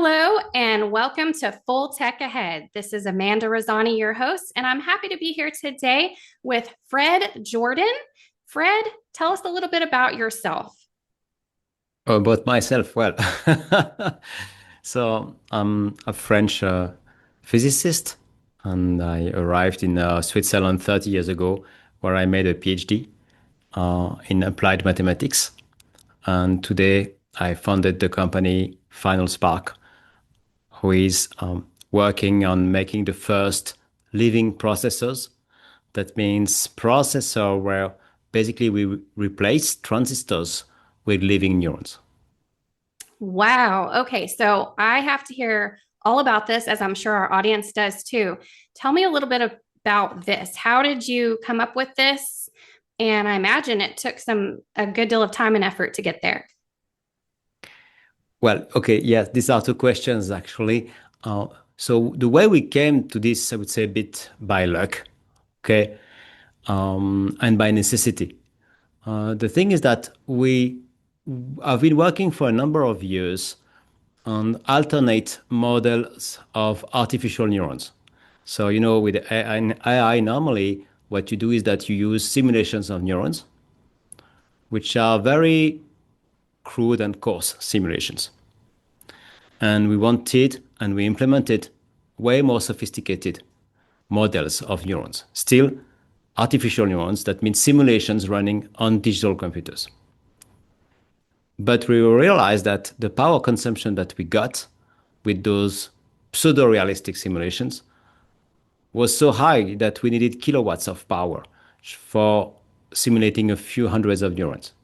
Hello and welcome to Full Tech Ahead. This is Amanda Rosani, your host, and I'm happy to be here today with Fred Jordan. Fred, tell us a little bit about yourself. About myself, well, so I'm a French physicist, and I arrived in Switzerland 30 years ago, where I made a PhD in applied mathematics. And today I founded the company FinalSpark, who is working on making the first living processors. That means processor where basically we replace transistors with living neurons. Wow. Okay. So I have to hear all about this, as I'm sure our audience does too. Tell me a little bit about this. How did you come up with this? And I imagine it took a good deal of time and effort to get there. Well, okay, yes, these are two questions actually. So the way we came to this, I would say a bit by luck, okay, and by necessity. The thing is that we have been working for a number of years on alternate models of artificial neurons. So, with AI, normally what you do is that you use simulations of neurons, which are very crude and coarse simulations. And we wanted and we implemented way more sophisticated models of neurons. Still, artificial neurons, that means simulations running on digital computers. But we realized that the power consumption that we got with those pseudo realistic simulations was so high that we needed kilowatts of power for simulating a few hundreds of neurons.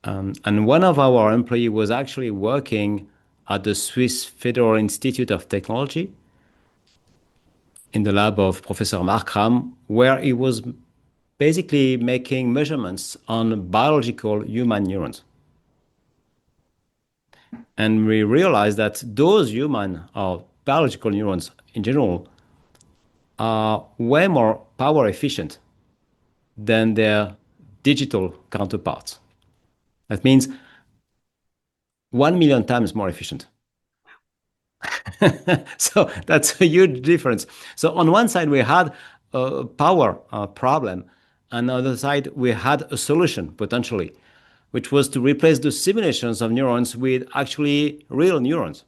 And one of our employees was actually working at the Swiss Federal Institute of Technology in the lab of Professor Markram, where he was basically making measurements on biological human neurons. And we realized that those human or biological neurons in general are way more power efficient than their digital counterparts. That means 1 million times more efficient. So that's a huge difference. So on one side, we had a power problem. And on the other side, we had a solution potentially, which was to replace the simulations of neurons with actually real neurons.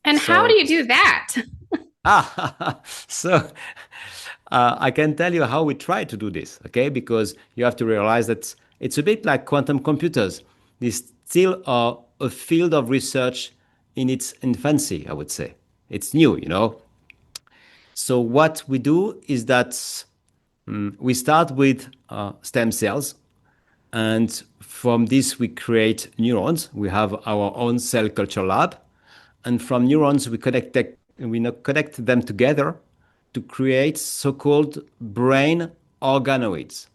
And how do So, you do that? so I can tell you how we try to do this, okay? Because you have to realize that it's a bit like quantum computers. It's still a field of research in its infancy, I would say. It's new. So what we do is that we start with stem cells, and from this we create neurons. We have our own cell culture lab, and from neurons we connect them together to create so-called brain organoids.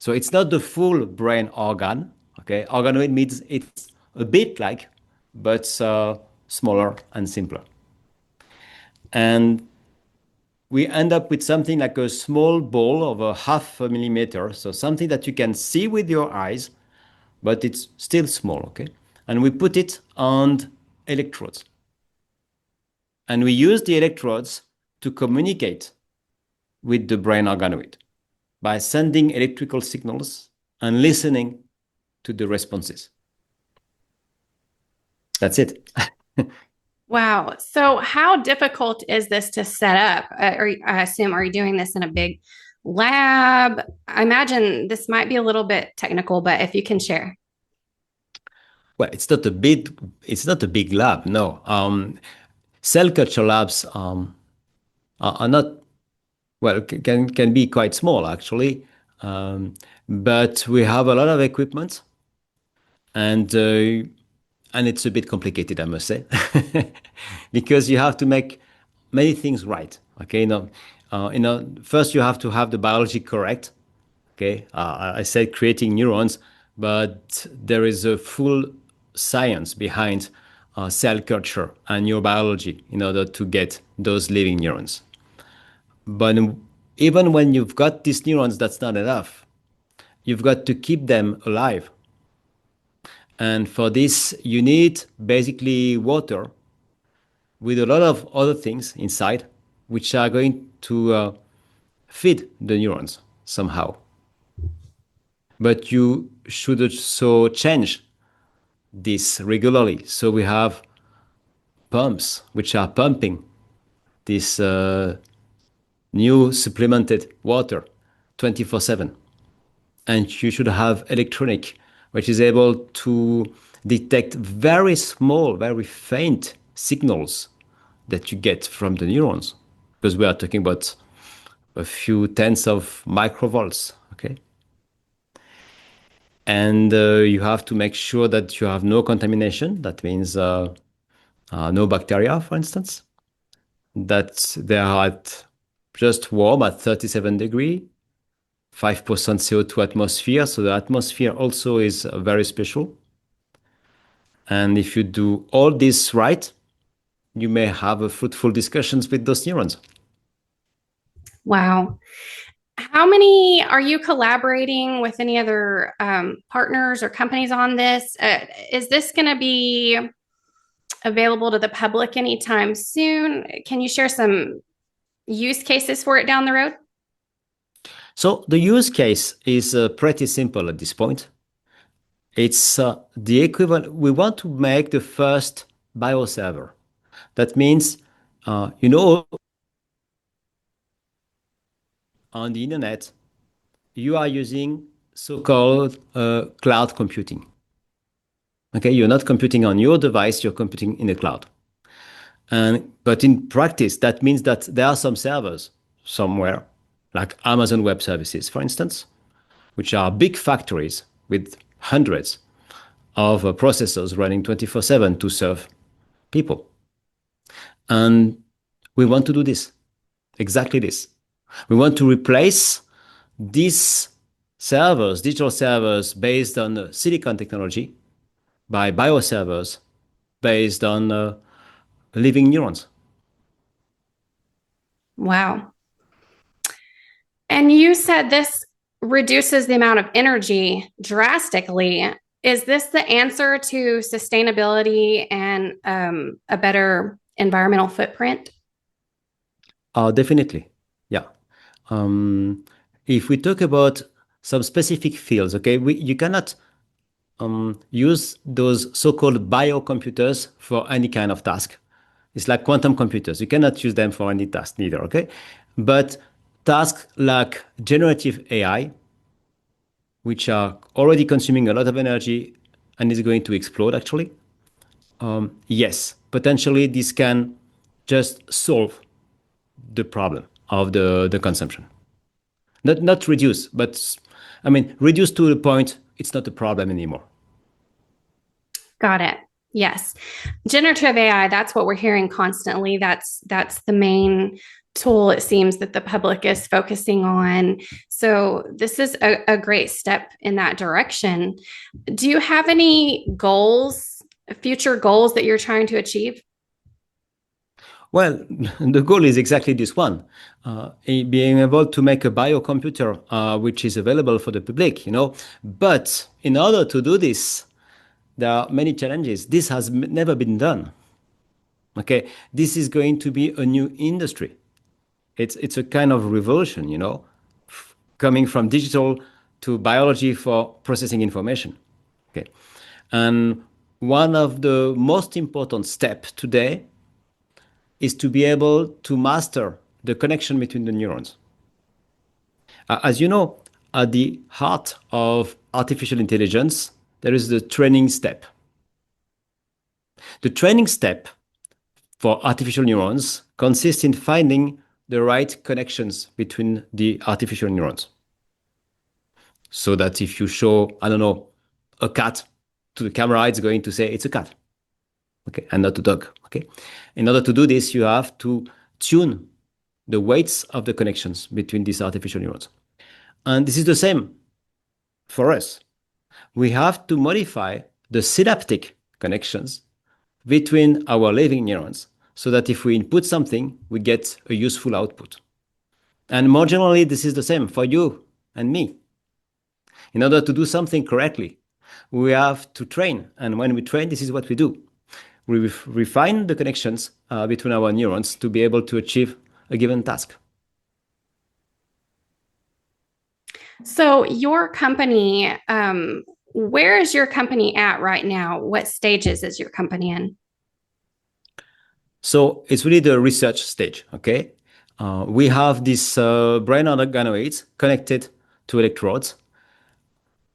So it's not the full brain organ. Okay, organoid means it's a bit like, but smaller and simpler. And we end up with something like a small ball of a half a millimeter. So something that you can see with your eyes, but it's still small. Okay, and we put it on electrodes. And we use the electrodes to communicate with the brain organoid by sending electrical signals and listening to the responses. That's it. Wow. So, how difficult is this to set up? I assume, are you doing this in a big lab? I imagine this might be a little bit technical, but if you can share. Well, it's not a big lab. No, cell culture labs are not, well, can be quite small actually, but we have a lot of equipment, and it's a bit complicated, I must say, because you have to make many things right. Okay, first you have to have the biology correct. Okay, I said creating neurons, but there is a full science behind cell culture and neurobiology in order to get those living neurons. But even when you've got these neurons, that's not enough. You've got to keep them alive. And for this, you need basically water with a lot of other things inside, which are going to feed the neurons somehow. But you should also change this regularly. So we have pumps which are pumping this new supplemented water 24/7. And you should have electronic, which is able to detect very small, very faint signals that you get from the neurons, because we are talking about a few tenths of microvolts, okay? And you have to make sure that you have no contamination. That means no bacteria, for instance, that they are at just warm at 37 degree, 5% CO2 atmosphere. So the atmosphere also is very special. And if you do all this right, you may have a fruitful discussions with those neurons. Wow. How many are you collaborating with any other partners or companies on this? Is this going to be available to the public anytime soon? Can you share some use cases for it down the road? So the use case is pretty simple at this point. It's the equivalent. We want to make the first bioserver. That means, on the internet, you are using so-called cloud computing. Okay, you're not computing on your device, you're computing in the cloud. But in practice, that means that there are some servers somewhere, like Amazon Web Services, for instance, which are big factories with hundreds of processors running 24/7 to serve people. And we want to do this, exactly this. We want to replace these servers, digital servers based on silicon technology, by bioservers based on living neurons. Wow. And you said this reduces the amount of energy drastically. Is this the answer to sustainability and a better environmental footprint? Definitely, yeah. If we talk about some specific fields, okay, you cannot use those so-called biocomputers for any kind of task. It's like quantum computers. You cannot use them for any task neither, okay? But tasks like generative AI, which are already consuming a lot of energy and is going to explode actually, yes, potentially this can just solve the problem of the consumption. Not reduce, but I mean, reduce to the point it's not a problem anymore. Got it. Yes. Generative AI, that's what we're hearing constantly. That's the main tool it seems that the public is focusing on. So this is a great step in that direction. Do you have any goals, future goals that you're trying to achieve? Well, the goal is exactly this one, being able to make a biocomputer which is available for the public, But in order to do this, there are many challenges. This has never been done. Okay, this is going to be a new industry. It's a kind of revolution, coming from digital to biology for processing information. Okay, and one of the most important steps today is to be able to master the connection between the neurons. As you know, at the heart of artificial intelligence, there is the training step. The training step for artificial neurons consists in finding the right connections between the artificial neurons. So that if you show, I don't know, a cat to the camera, it's going to say it's a cat, okay, and not a dog, okay? In order to do this, you have to tune the weights of the connections between these artificial neurons. And this is the same for us. We have to modify the synaptic connections between our living neurons so that if we input something, we get a useful output. And more generally, this is the same for you and me. In order to do something correctly, We have to train. And when we train, this is what we do. We refine the connections between our neurons to be able to achieve a given task. So, your company, where is your company at right now? What stages is your company in? So it's really the research stage, okay? We have these brain organoids connected to electrodes.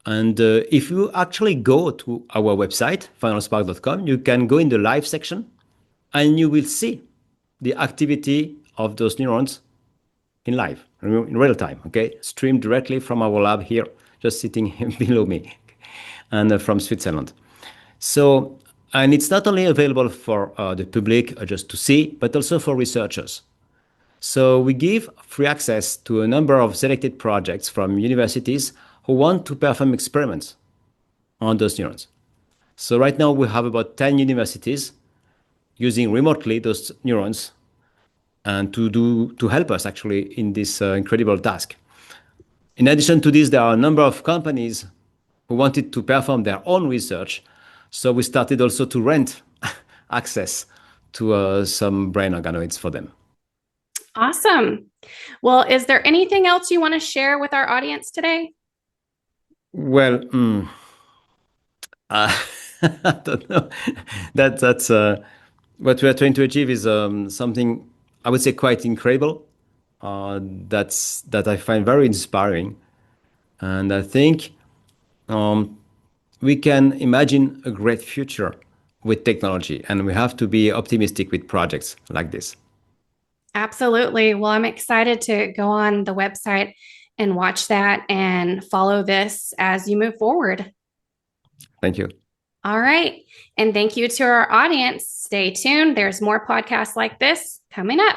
And if you actually go to our website, finalspark.com, you can go in the live section and you will see the activity of those neurons in live, in real time, okay? Streamed directly from our lab here, just sitting below me, and from Switzerland. So, and it's not only available for the public just to see, but also for researchers. So we give free access to a number of selected projects from universities who want to perform experiments on those neurons. So right now we have about 10 universities using remotely those neurons and to help us actually in this incredible task. In addition to this, there are a number of companies who wanted to perform their own research. So we started also to rent access to some brain organoids for them. Awesome. Well, is there anything else you want to share with our audience today? Well, I don't know. That's what we are trying to achieve is something I would say quite incredible. That I find very inspiring, and I think um, we can imagine a great future with technology, and we have to be optimistic with projects like this. Absolutely. Well, I'm excited to go on the website and watch that and follow this as you move forward. Thank you. All right. And thank you to our audience. Stay tuned. There's more podcasts like this coming up.